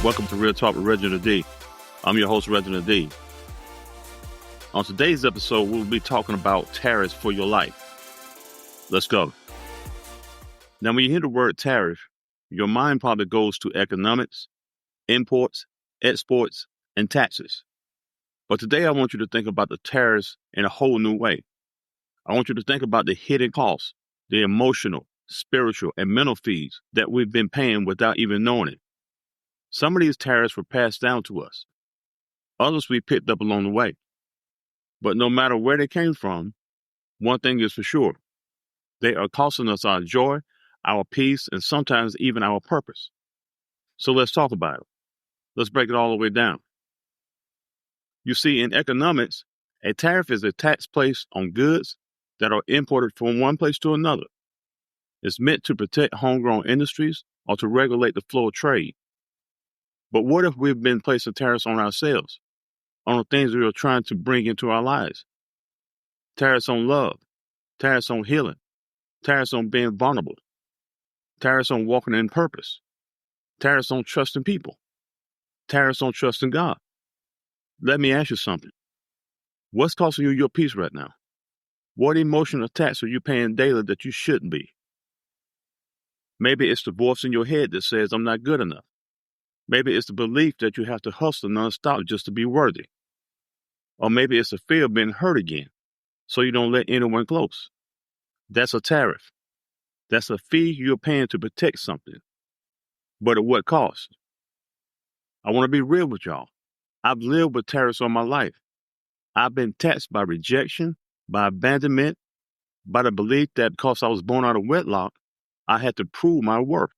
Welcome to Real Talk with Reginald D. I'm your host, Reginald D. On today's episode, we'll be talking about tariffs for your life. Let's go. Now, when you hear the word tariff, your mind probably goes to economics, imports, exports, and taxes. But today, I want you to think about the tariffs in a whole new way. I want you to think about the hidden costs, the emotional, spiritual, and mental fees that we've been paying without even knowing it. Some of these tariffs were passed down to us. Others we picked up along the way. But no matter where they came from, one thing is for sure. They are costing us our joy, our peace, and sometimes even our purpose. So let's talk about it. Let's break it all the way down. You see, in economics, a tariff is a tax placed on goods that are imported from one place to another. It's meant to protect homegrown industries or to regulate the flow of trade. But what if we've been placing tariffs on ourselves, on the things we are trying to bring into our lives? Tariffs on love, tariffs on healing, tariffs on being vulnerable, tariffs on walking in purpose, tariffs on trusting people, tariffs on trusting God. Let me ask you something. What's costing you your peace right now? What emotional tax are you paying daily that you shouldn't be? Maybe it's the voice in your head that says, I'm not good enough. Maybe it's the belief that you have to hustle nonstop just to be worthy. Or maybe it's the fear of being hurt again, so you don't let anyone close. That's a tariff. That's a fee you're paying to protect something. But at what cost? I want to be real with y'all. I've lived with tariffs all my life. I've been taxed by rejection, by abandonment, by the belief that because I was born out of wedlock, I had to prove my worth.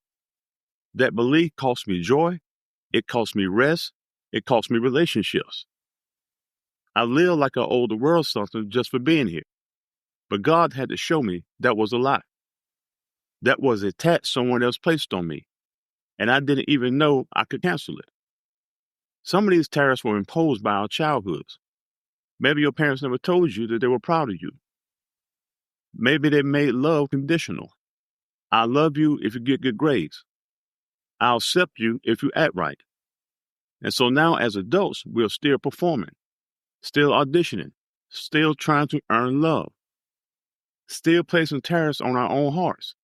That belief cost me joy. It cost me rest. It cost me relationships. I lived like I owed the world something just for being here. But God had to show me that was a lie. That was a tax someone else placed on me. And I didn't even know I could cancel it. Some of these tariffs were imposed by our childhoods. Maybe your parents never told you that they were proud of you. Maybe they made love conditional. I love you if you get good grades. I'll accept you if you act right. And so now as adults, we're still performing, still auditioning, still trying to earn love, still placing tariffs on our own hearts,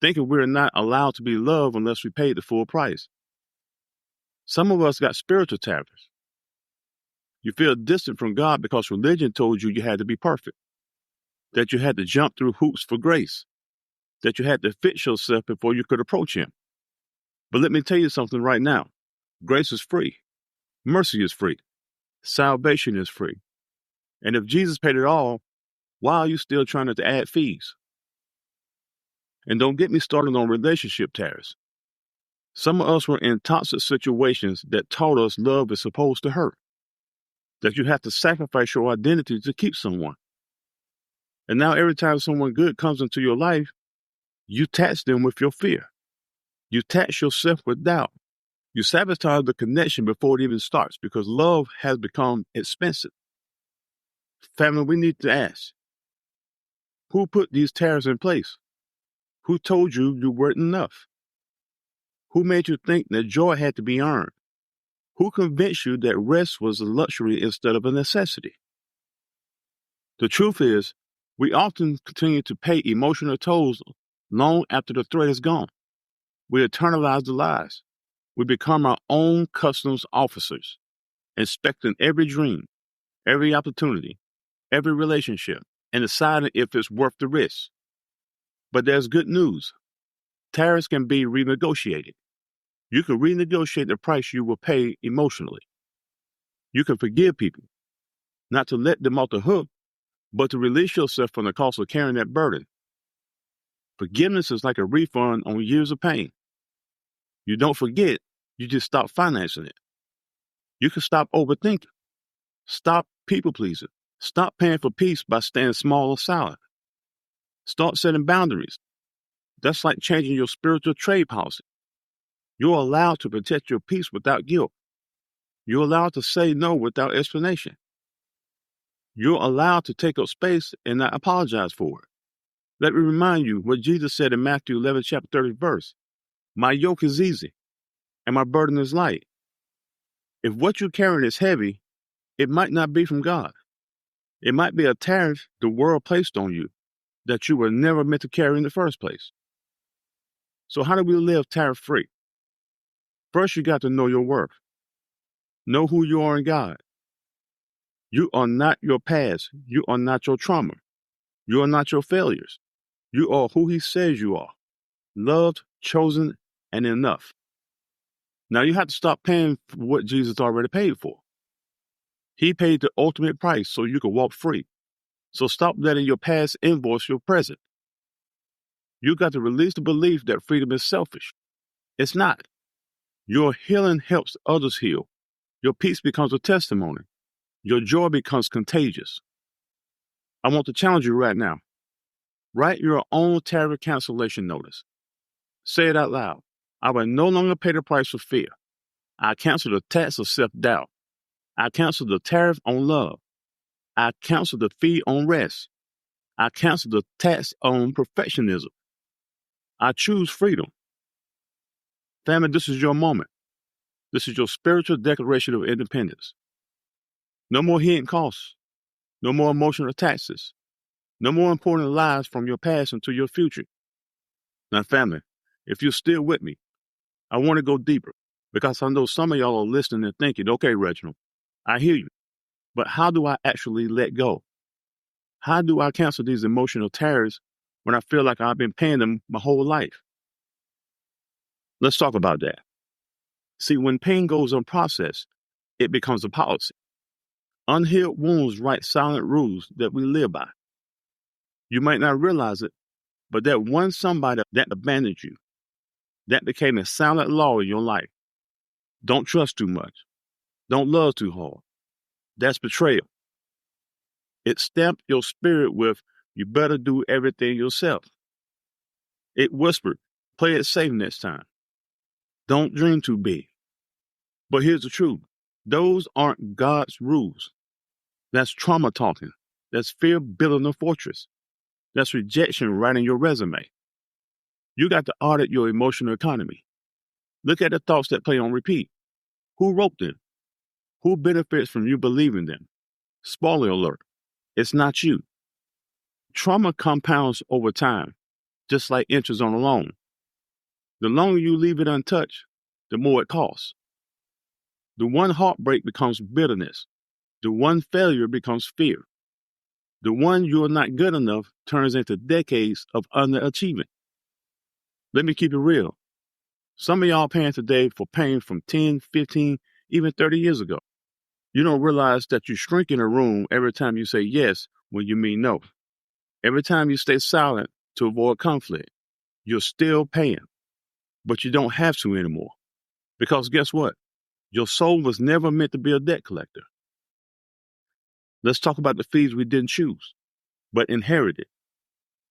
thinking we're not allowed to be loved unless we pay the full price. Some of us got spiritual tariffs. You feel distant from God because religion told you had to be perfect, that you had to jump through hoops for grace, that you had to fix yourself before you could approach Him. But let me tell you something right now. Grace is free. Mercy is free. Salvation is free. And if Jesus paid it all, why are you still trying to add fees? And don't get me started on relationship tariffs. Some of us were in toxic situations that taught us love is supposed to hurt, that you have to sacrifice your identity to keep someone. And now every time someone good comes into your life, you tax them with your fear. You tax yourself with doubt. You sabotage the connection before it even starts because love has become expensive. Family, we need to ask, who put these tariffs in place? Who told you you weren't enough? Who made you think that joy had to be earned? Who convinced you that rest was a luxury instead of a necessity? The truth is, we often continue to pay emotional tolls long after the threat is gone. We internalize the lies. We become our own customs officers, inspecting every dream, every opportunity, every relationship, and deciding if it's worth the risk. But there's good news. Tariffs can be renegotiated. You can renegotiate the price you will pay emotionally. You can forgive people, not to let them off the hook, but to release yourself from the cost of carrying that burden. Forgiveness is like a refund on years of pain. You don't forget, you just stop financing it. You can stop overthinking. Stop people-pleasing. Stop paying for peace by staying small or silent. Start setting boundaries. That's like changing your spiritual trade policy. You're allowed to protect your peace without guilt. You're allowed to say no without explanation. You're allowed to take up space and not apologize for it. Let me remind you what Jesus said in Matthew 11, chapter 30 verse. My yoke is easy. and my burden is light. If what you're carrying is heavy, it might not be from God. It might be a tariff the world placed on you that you were never meant to carry in the first place. So how do we live tariff-free? First, you got to know your worth. Know who you are in God. You are not your past. You are not your trauma. You are not your failures. You are who He says you are. Loved, chosen, and enough. Now you have to stop paying for what Jesus already paid for. He paid the ultimate price so you could walk free. So stop letting your past invoice your present. You got to release the belief that freedom is selfish. It's not. Your healing helps others heal. Your peace becomes a testimony. Your joy becomes contagious. I want to challenge you right now. Write your own tariff cancellation notice. Say it out loud. I will no longer pay the price for fear. I cancel the tax of self-doubt. I cancel the tariff on love. I cancel the fee on rest. I cancel the tax on perfectionism. I choose freedom. Family, this is your moment. This is your spiritual declaration of independence. No more hidden costs. No more emotional taxes. No more important lies from your past into your future. Now, family, if you're still with me, I want to go deeper because I know some of y'all are listening and thinking, okay, Reginald, I hear you, but how do I actually let go? How do I cancel these emotional tariffs when I feel like I've been paying them my whole life? Let's talk about that. See, when pain goes unprocessed, it becomes a policy. Unhealed wounds write silent rules that we live by. You might not realize it, but that one somebody that abandoned you, that became a silent law in your life. Don't trust too much. Don't love too hard. That's betrayal. It stamped your spirit with, you better do everything yourself. It whispered, play it safe next time. Don't dream too big. But here's the truth. Those aren't God's rules. That's trauma talking. That's fear building a fortress. That's rejection writing your resume. You got to audit your emotional economy. Look at the thoughts that play on repeat. Who wrote them? Who benefits from you believing them? Spoiler alert, it's not you. Trauma compounds over time, just like interest on a loan. The longer you leave it untouched, the more it costs. The one heartbreak becomes bitterness. The one failure becomes fear. The one you're not good enough turns into decades of underachievement. Let me keep it real. Some of y'all paying today for pain from 10, 15, even 30 years ago. You don't realize that you shrink in a room every time you say yes when you mean no. Every time you stay silent to avoid conflict, you're still paying. But you don't have to anymore. Because guess what? Your soul was never meant to be a debt collector. Let's talk about the fees we didn't choose, but inherited.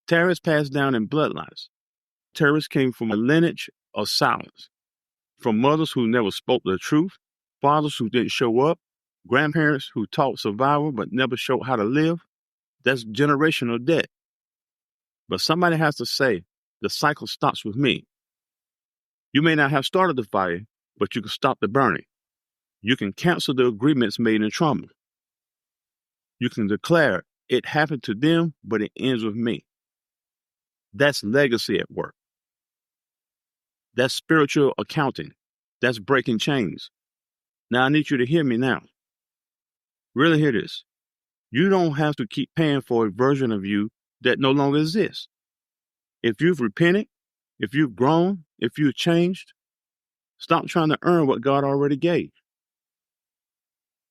Tariffs passed down in bloodlines. Tariffs came from a lineage of silence, from mothers who never spoke the truth, fathers who didn't show up, grandparents who taught survival but never showed how to live. That's generational debt. But somebody has to say, the cycle stops with me. You may not have started the fire, but you can stop the burning. You can cancel the agreements made in trauma. You can declare it happened to them, but it ends with me. That's legacy at work. That's spiritual accounting. That's breaking chains. Now I need you to hear me now. Really hear this. You don't have to keep paying for a version of you that no longer exists. If you've repented, if you've grown, if you've changed, stop trying to earn what God already gave.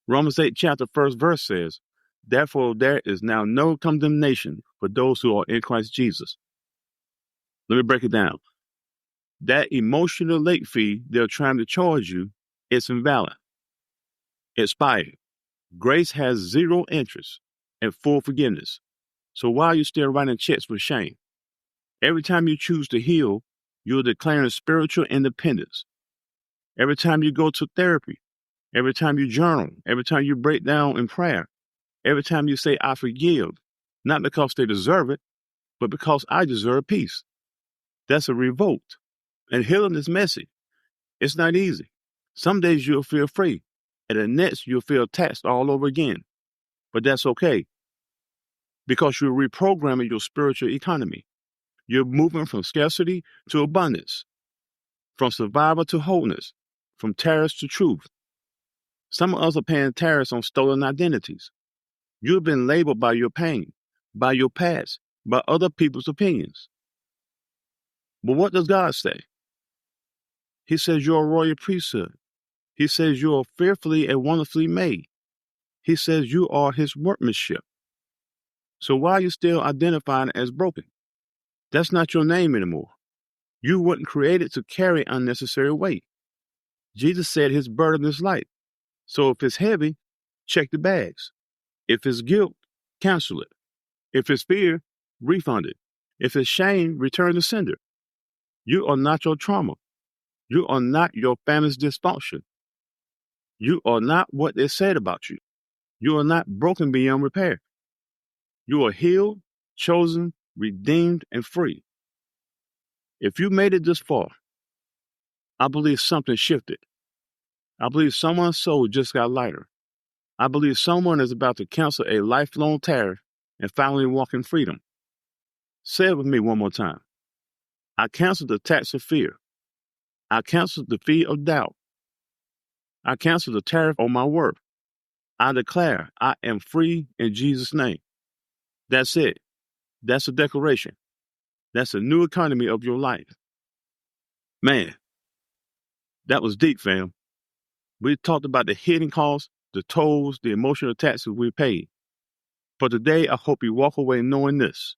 Romans 8 chapter 1st verse says, therefore there is now no condemnation for those who are in Christ Jesus. Let me break it down. That emotional late fee they're trying to charge you is invalid. Expired. Grace has zero interest and full forgiveness. So why are you still writing checks with shame? Every time you choose to heal, you're declaring spiritual independence. Every time you go to therapy, every time you journal, every time you break down in prayer, every time you say, I forgive, not because they deserve it, but because I deserve peace. That's a revolt. And healing is messy. It's not easy. Some days you'll feel free, and the next you'll feel taxed all over again. But that's okay, because you're reprogramming your spiritual economy. You're moving from scarcity to abundance, from survival to wholeness, from tariffs to truth. Some of us are paying tariffs on stolen identities. You've been labeled by your pain, by your past, by other people's opinions. But what does God say? He says you're a royal priesthood. He says you are fearfully and wonderfully made. He says you are his workmanship. So why are you still identifying as broken? That's not your name anymore. You weren't created to carry unnecessary weight. Jesus said his burden is light. So if it's heavy, check the bags. If it's guilt, cancel it. If it's fear, refund it. If it's shame, return the sender. You are not your trauma. You are not your family's dysfunction. You are not what they said about you. You are not broken beyond repair. You are healed, chosen, redeemed, and free. If you made it this far, I believe something shifted. I believe someone's soul just got lighter. I believe someone is about to cancel a lifelong tariff and finally walk in freedom. Say it with me one more time. I cancel the tax of fear. I cancel the fee of doubt. I cancel the tariff on my worth. I declare I am free in Jesus' name. That's it. That's a declaration. That's a new economy of your life. Man, that was deep, fam. We talked about the hidden costs, the tolls, the emotional taxes we paid. But today, I hope you walk away knowing this.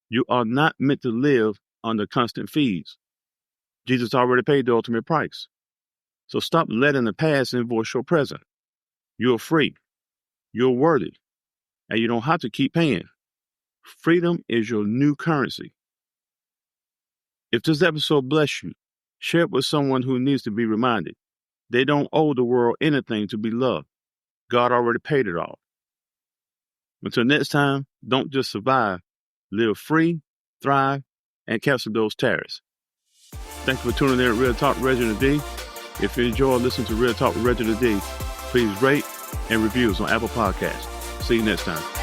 You are not meant to live under constant fees. Jesus already paid the ultimate price. So stop letting the past invoice your present. You're free. You're worthy. And you don't have to keep paying. Freedom is your new currency. If this episode blessed you, share it with someone who needs to be reminded. They don't owe the world anything to be loved. God already paid it all. Until next time, don't just survive. Live free, thrive, and cancel those tariffs. Thank you for tuning in to Real Talk with Reginald D. If you enjoy listening to Real Talk with Reginald D, please rate and reviews on Apple Podcasts. See you next time.